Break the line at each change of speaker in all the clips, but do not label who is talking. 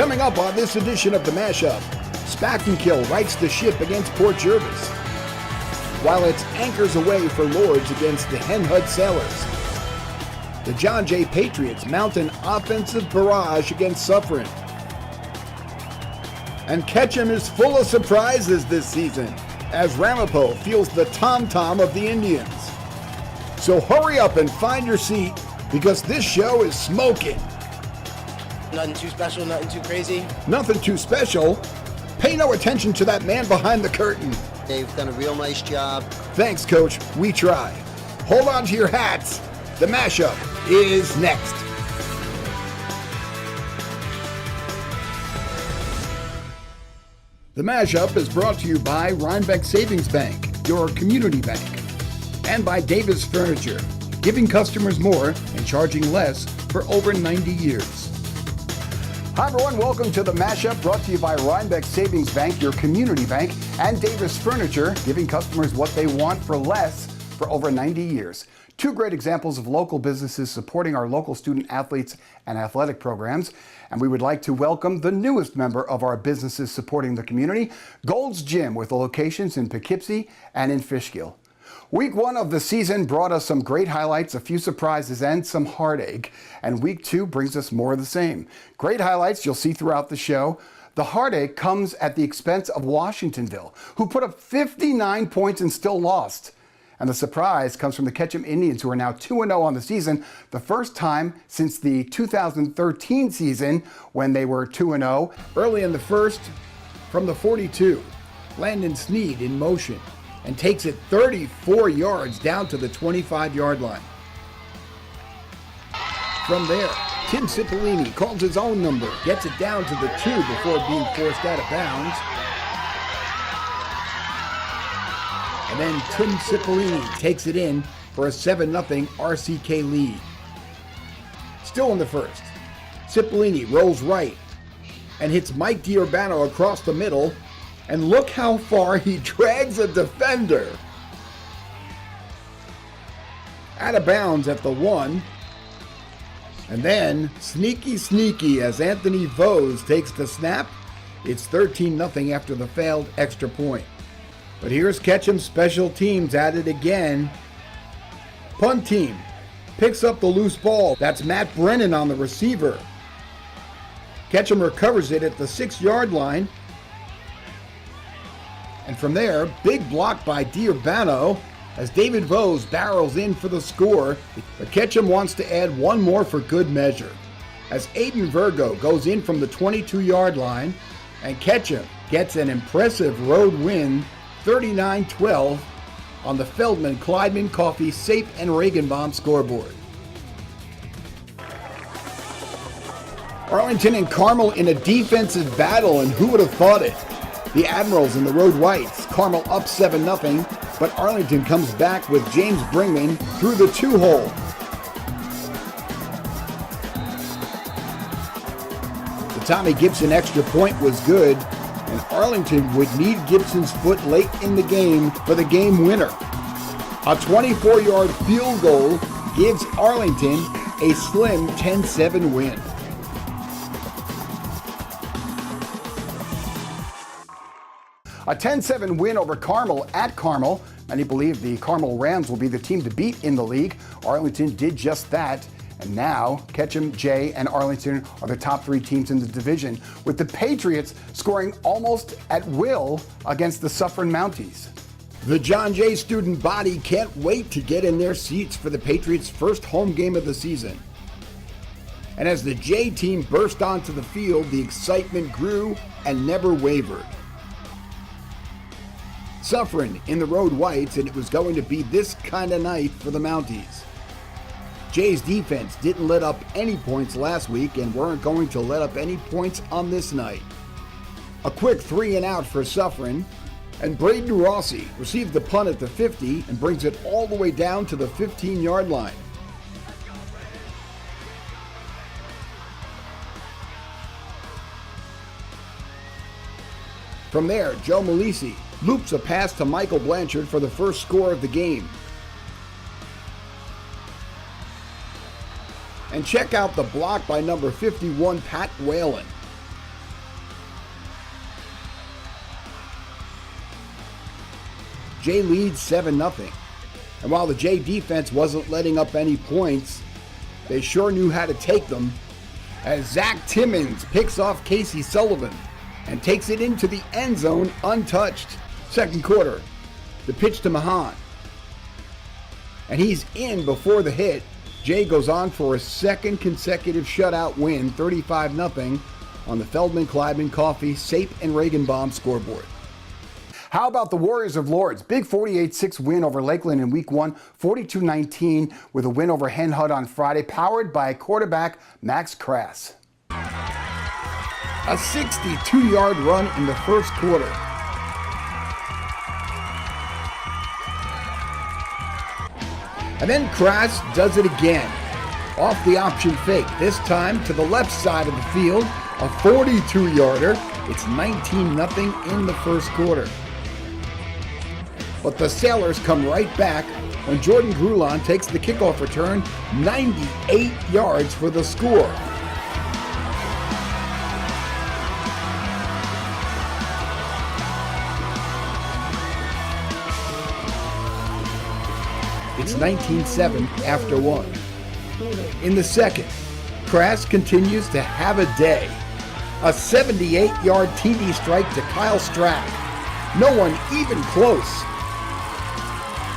Coming up on this edition of the MashUp, Spackenkill rights the ship against Port Jervis, while it's anchors away for Lords against the Hen Hut Sailors. The John Jay Patriots mount an offensive barrage against Suffern. And Ketchum is full of surprises this season, as Ramapo feels the tom-tom of the Indians. So hurry up and find your seat, because this show is smoking.
Nothing too special, nothing too crazy.
Nothing too special. Pay no attention to that man behind the curtain.
They've done a real nice job.
Thanks, Coach. We try. Hold on to your hats. The MashUp is next. The MashUp is brought to you by Rhinebeck Savings Bank, your community bank, and by Davis Furniture, giving customers more and charging less for over 90 years. Hi everyone, welcome to the MashUp, brought to you by Rhinebeck Savings Bank, your community bank, and Davis Furniture, giving customers what they want for less for over 90 years. Two great examples of local businesses supporting our local student athletes and athletic programs. And we would like to welcome the newest member of our businesses supporting the community, Gold's Gym, with the locations in Poughkeepsie and in Fishkill. Week one of the season brought us some great highlights, a few surprises, and some heartache. And week two brings us more of the same. Great highlights you'll see throughout the show. The heartache comes at the expense of Washingtonville, who put up 59 points and still lost. And the surprise comes from the Ketchum Indians, who are now 2-0 on the season, the first time since the 2013 season when they were 2-0. Early in the first, from the 42, Landon Sneed in motion and takes it 34 yards down to the 25-yard line. From there, Tim Cipollini calls his own number, gets it down to the 2 before being forced out of bounds. And then Tim Cipollini takes it in for a 7-0 RCK lead. Still in the first, Cipollini rolls right and hits Mike D'Urbano across the middle, and look how far he drags a defender. Out of bounds at the 1, and then sneaky as Anthony Vose takes the snap. It's 13-0 after the failed extra point. But here's Ketchum's special teams at it again. Punt team picks up the loose ball. That's Matt Brennan on the receiver. Ketchum recovers it at the 6-yard line. And from there, big block by D'Urbano as David Vose barrels in for the score. But Ketchum wants to add one more for good measure, as Aiden Virgo goes in from the 22-yard line, and Ketchum gets an impressive road win, 39-12, on the Feldman, Kleideman, Coffee, Sept, and Regenbaum scoreboard. Arlington and Carmel in a defensive battle, and who would have thought it? The Admirals and the Road Whites. Carmel up 7-0, but Arlington comes back with James Bringman through the 2-hole. The Tommy Gibson extra point was good, and Arlington would need Gibson's foot late in the game for the game winner. A 24-yard field goal gives Arlington a slim 10-7 win. A 10-7 win over Carmel at Carmel. Many believe the Carmel Rams will be the team to beat in the league. Arlington did just that. And now, Ketchum, Jay, and Arlington are the top 3 teams in the division, with the Patriots scoring almost at will against the Suffern Mounties. The John Jay student body can't wait to get in their seats for the Patriots' first home game of the season. And as the Jay team burst onto the field, the excitement grew and never wavered. Suffern in the Road Whites, and it was going to be this kind of night for the Mounties. Jay's defense didn't let up any points last week and weren't going to let up any points on this night. A quick 3-and-out for Suffern, and Braden Rossi received the punt at the 50 and brings it all the way down to the 15-yard line. From there, Joe Malisi loops a pass to Michael Blanchard for the first score of the game. And check out the block by number 51, Pat Whalen. Jay leads 7-0. And while the Jay defense wasn't letting up any points, they sure knew how to take them as Zach Timmons picks off Casey Sullivan and takes it into the end zone untouched. Second quarter, the pitch to Mahan. And he's in before the hit. Jay goes on for a second consecutive shutout win, 35-0, on the Feldman Coffee Sept and Regenbaum scoreboard. How about the Warriors of Lords? Big 48-6 win over Lakeland in week 1, 42-19 with a win over Hen Hud on Friday, powered by quarterback Max Krass. A 62-yard run in the first quarter. And then Krass does it again. Off the option fake, this time to the left side of the field, a 42-yarder. It's 19-0 in the first quarter. But the Sailors come right back when Jordan Grulon takes the kickoff return, 98 yards for the score. It's 19-7 after 1. In the second, Krass continues to have a day. A 78-yard TD strike to Kyle Strack. No one even close.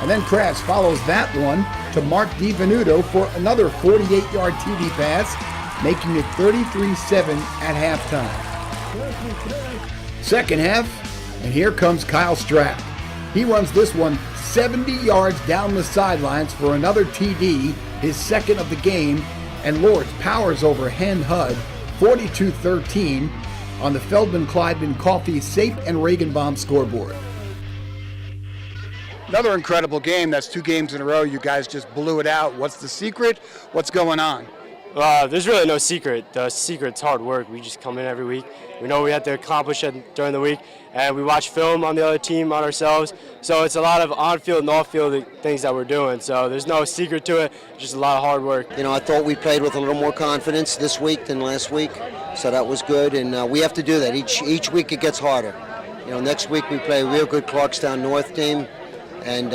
And then Krass follows that one to Mark DiVenuto for another 48-yard TD pass, making it 33-7 at halftime. Second half, and here comes Kyle Strack. He runs this one 70 yards down the sidelines for another TD, his second of the game, and Lords powers over Hen Hud 42-13 on the Feldman Coffee Sept and Regenbaum scoreboard. Another incredible game. That's 2 games in a row. You guys just blew it out. What's the secret? What's going on?
There's really no secret. The secret's hard work. We just come in every week. We know we have to accomplish it during the week, and we watch film on the other team, on ourselves. So it's a lot of on-field and off-field things that we're doing. So there's no secret to it, just a lot of hard work.
You know, I thought we played with a little more confidence this week than last week, so that was good, and we have to do that. Each week it gets harder. You know, next week we play a real good Clarkstown North team, and,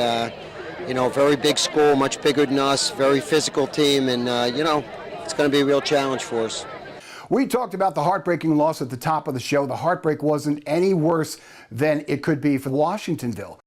you know, very big school, much bigger than us, very physical team, and, you know, it's going to be a real challenge for us.
We talked about the heartbreaking loss at the top of the show. The heartbreak wasn't any worse than it could be for Washingtonville,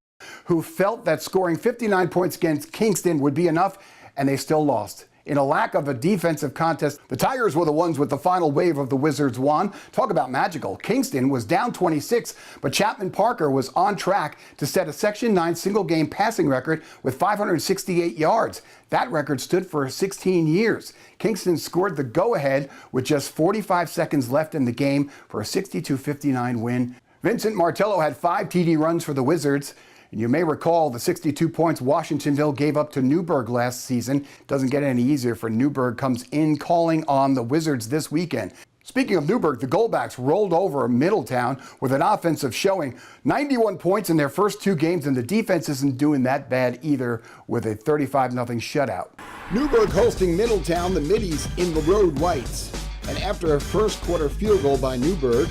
who felt that scoring 59 points against Kingston would be enough, and they still lost. In a lack of a defensive contest, the Tigers were the ones with the final wave of the Wizards' wand. Talk about magical. Kingston was down 26, but Chapman Parker was on track to set a Section 9 single-game passing record with 568 yards. That record stood for 16 years. Kingston scored the go-ahead with just 45 seconds left in the game for a 62-59 win. Vincent Martello had 5 TD runs for the Wizards. And you may recall the 62 points Washingtonville gave up to Newburgh last season. Doesn't get any easier for Newburgh. Comes in calling on the Wizards this weekend. Speaking of Newburgh, the Goldbacks rolled over Middletown with an offensive showing. 91 points in their first 2 games, and the defense isn't doing that bad either with a 35-0 shutout. Newburgh hosting Middletown, the Middies in the road whites. And after a first quarter field goal by Newburgh,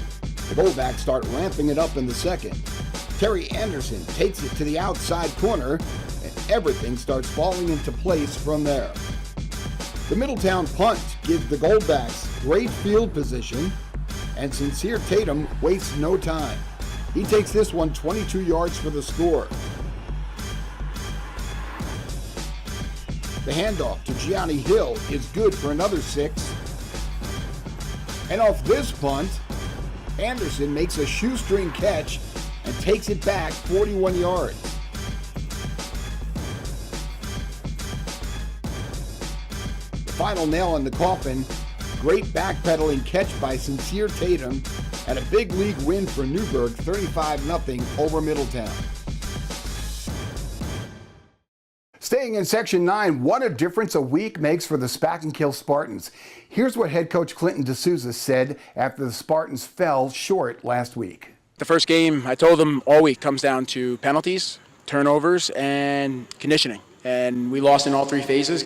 the Goldbacks start ramping it up in the second. Terry Anderson takes it to the outside corner, and everything starts falling into place from there. The Middletown punt gives the Goldbacks great field position, and Sincere Tatum wastes no time. He takes this one 22 yards for the score. The handoff to Gianni Hill is good for another 6. And off this punt, Anderson makes a shoestring catch and takes it back 41 yards. The final nail in the coffin, great backpedaling catch by Sincere Tatum, and a big league win for Newburgh, 35-0 over Middletown. Staying in Section 9, what a difference a week makes for the Spack-and-Kill Spartans. Here's what head coach Clinton D'Souza said after the Spartans fell short last week.
The first game, I told them all week, comes down to penalties, turnovers, and conditioning. And we lost in all 3 phases.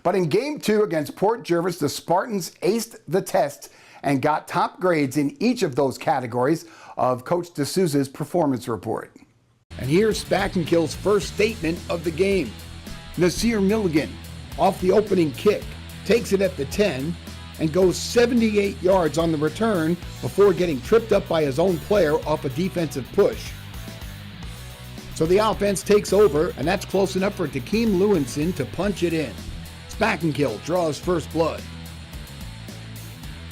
But in Game 2 against Port Jervis, the Spartans aced the test and got top grades in each of those categories of Coach D'Souza's performance report. And here's Spack'n'Kill's first statement of the game. Nasir Milligan, off the opening kick, takes it at the 10 and goes 78 yards on the return before getting tripped up by his own player off a defensive push. So the offense takes over, and that's close enough for Takeem Lewinson to punch it in. Spack'n'Kill draws first blood.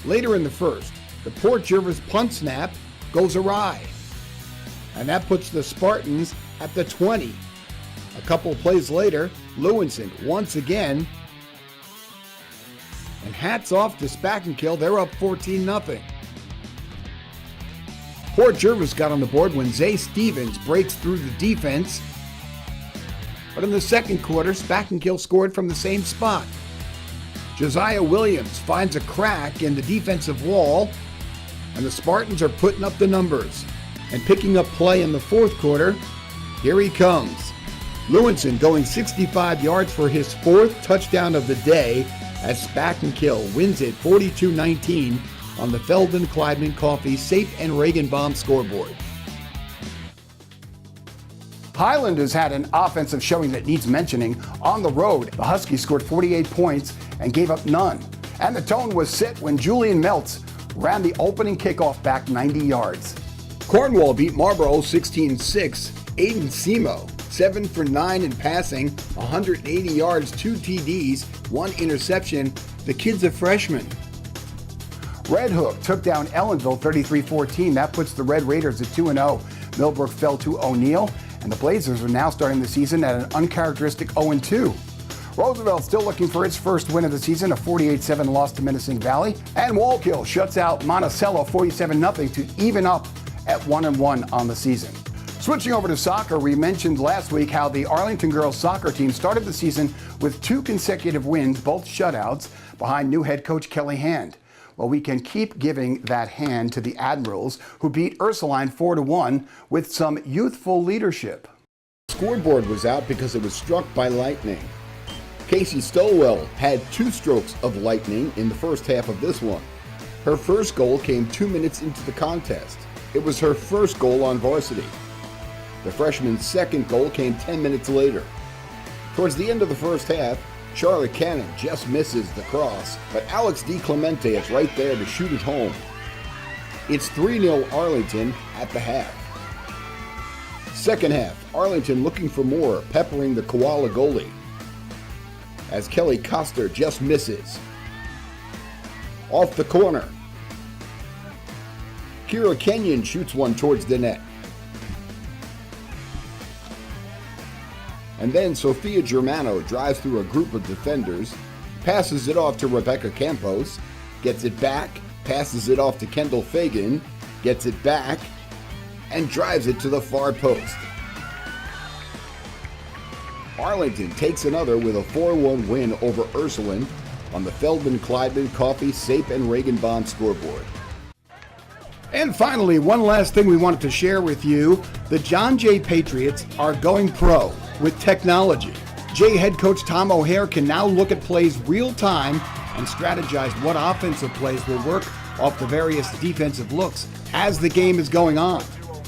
Later in the first, the Port Jervis punt snap goes awry, and that puts the Spartans at the 20. A couple plays later, Lewinson once again, and hats off to Spack'n'Kill, they're up 14-0. Port Jervis got on the board when Zay Stevens breaks through the defense, but in the second quarter, Spack'n'Kill scored from the same spot. Josiah Williams finds a crack in the defensive wall, and the Spartans are putting up the numbers. And picking up play in the fourth quarter, here he comes. Lewinson going 65 yards for his fourth touchdown of the day as Spack'n'Kill wins it 42-19 on the Feldman Kleidman Coffee Sept and Regenbaum scoreboard. Highland has had an offensive showing that needs mentioning. On the road, the Huskies scored 48 points and gave up none. And the tone was set when Julian Meltz ran the opening kickoff back 90 yards. Cornwall beat Marlborough 16-6. Aiden Semo, 7 for 9 in passing, 180 yards, 2 TDs, 1 interception. The kid's a freshman. Red Hook took down Ellenville 33-14. That puts the Red Raiders at 2-0. Millbrook fell to O'Neill, and the Blazers are now starting the season at an uncharacteristic 0-2. Roosevelt still looking for its first win of the season, a 48-7 loss to Menacing Valley. And Wallkill shuts out Monticello 47-0 to even up at 1-1 on the season. Switching over to soccer, we mentioned last week how the Arlington girls soccer team started the season with 2 consecutive wins, both shutouts, behind new head coach Kelly Hand. Well, we can keep giving that hand to the Admirals, who beat Ursuline 4-1 with some youthful leadership. The scoreboard was out because it was struck by lightning. Casey Stowell had 2 strokes of lightning in the first half of this one. Her first goal came 2 minutes into the contest. It was her first goal on varsity. The freshman's second goal came 10 minutes later. Towards the end of the first half, Charlotte Cannon just misses the cross, but Alex DiClemente is right there to shoot it home. It's 3-0 Arlington at the half. Second half, Arlington looking for more, peppering the Koala goalie, as Kelly Coster just misses. Off the corner, Kira Kenyon shoots one towards the net. And then Sofia Germano drives through a group of defenders, passes it off to Rebecca Campos, gets it back, passes it off to Kendall Fagan, gets it back, and drives it to the far post. Arlington takes another with a 4-1 win over Ursuline on the Feldman Kleidman Coffee Sept and Regenbaum scoreboard. And finally, one last thing we wanted to share with you. The John Jay Patriots are going pro with technology. Jay head coach Tom O'Hare can now look at plays real time and strategize what offensive plays will work off the various defensive looks as the game is going on.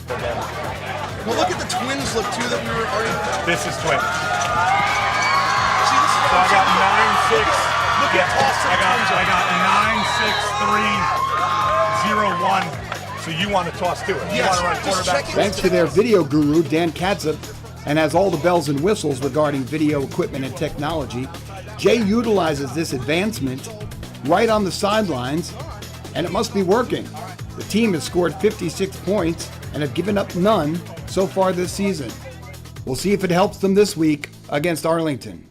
Well, look at the Twins look too that we were already.
This is Twins.
See, this is
So I got 9-6.
Look at
I got 9-6-3-0-1. So you want to toss to it. You
Yes,
want to run
just
quarterback.
check it.
Thanks to their video guru, Dan Katzip, and has all the bells and whistles regarding video equipment and technology. Jay utilizes this advancement right on the sidelines, and it must be working. The team has scored 56 points and have given up none so far this season. We'll see if it helps them this week against Arlington.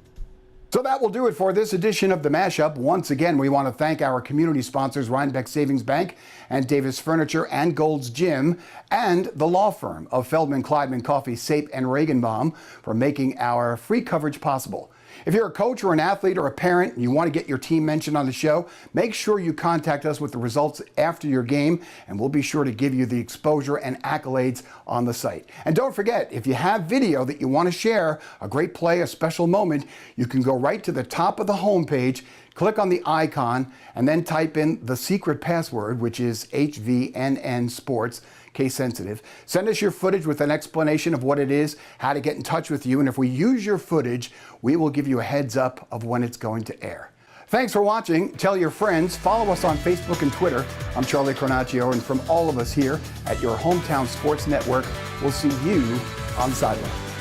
So that will do it for this edition of the MashUp. Once again, we want to thank our community sponsors, Rhinebeck Savings Bank and Davis Furniture and Gold's Gym, and the law firm of Feldman Kleidman Coffee, Sept and Regenbaum for making our free coverage possible. If you're a coach or an athlete or a parent and you want to get your team mentioned on the show, make sure you contact us with the results after your game, and we'll be sure to give you the exposure and accolades on the site. And don't forget, if you have video that you want to share, a great play, a special moment, you can go right to the top of the homepage, Click on the icon and then type in the secret password, which is HVNN Sports, case sensitive. Send us your footage with an explanation of what it is, how to get in touch with you, and if we use your footage, we will give you a heads up of when it's going to air. Thanks for watching. Tell your friends. Follow us on Facebook and Twitter. I'm Charlie Carnaccio, and from all of us here at your hometown sports network, we'll see you on the sideline.